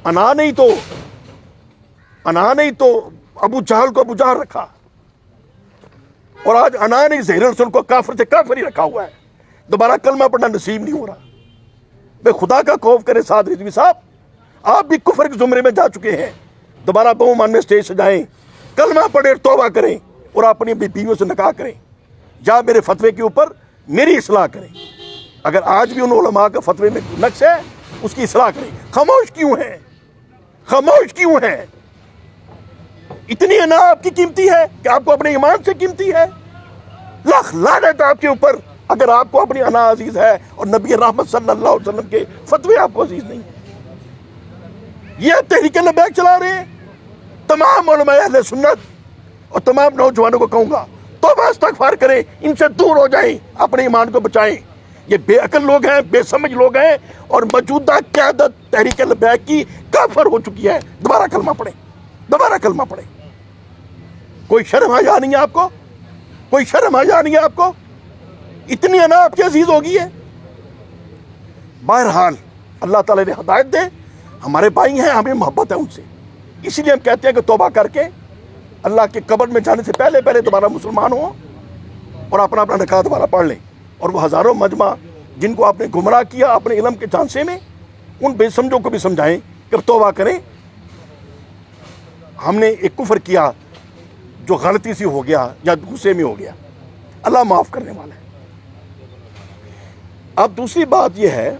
انا نہیں تو ابو جہل کو ابو جہل رکھا، اور آج انا نہیں زہر رسول کو کافر سے کافر ہی رکھا ہوا ہے. دوبارہ کلمہ پڑھنا نصیب نہیں ہو رہا. بے خدا کا خوف کرے سعد رضوی صاحب، آپ بھی کفر کے زمرے میں جا چکے ہیں. دوبارہ بہمان میں اسٹیج سے جائیں، کلمہ پڑھیں، توبہ کریں، اور اپنی بیویوں سے نکاح کریں، یا میرے فتوے کے اوپر میری اصلاح کریں. اگر آج بھی ان علماء کا فتوے میں نقص ہے اس کی اصلاح کریں. خاموش کیوں ہیں؟ اتنی انا آپ کی قیمتی ہے کہ آپ کو اپنے ایمان سے قیمتی ہے؟ لاکھ لعنت آپ کے اوپر اگر آپ کو اپنی انا عزیز ہے اور نبی رحمت صلی اللہ علیہ وسلم کے فتوے آپ کو عزیز نہیں ہیں. یہ آپ تحریک لبیک چلا رہے ہیں. تمام علماء اہل سنت اور تمام نوجوانوں کو کہوں گا، توبہ استغفار کریں، ان سے دور ہو جائیں، اپنے ایمان کو بچائیں. یہ بے عقل لوگ ہیں، بے سمجھ لوگ ہیں، اور موجودہ قیادت تحریک لبیک کی کافر ہو چکی ہے. دوبارہ کلمہ پڑھیں. کوئی شرم حیا نہیں ہے آپ کو؟ اتنی انا آپ کی عزیز ہوگی ہے؟ بہرحال اللہ تعالیٰ نے ہدایت دے. ہمارے بھائی ہیں، ہمیں محبت ہے ان سے، اسی لیے ہم کہتے ہیں کہ توبہ کر کے اللہ کے قبر میں جانے سے پہلے دوبارہ مسلمان ہوں اور اپنا نکاح دوبارہ پڑھ لیں. اور وہ ہزاروں مجمع جن کو آپ نے گمراہ کیا اپنے علم کے جھانسے میں، ان بے سمجھوں کو بھی سمجھائیں کہ توبہ کریں. ہم نے ایک کفر کیا جو غلطی سے ہو گیا یا غصے میں ہو گیا، اللہ معاف کرنے والا ہے. اب دوسری بات یہ ہے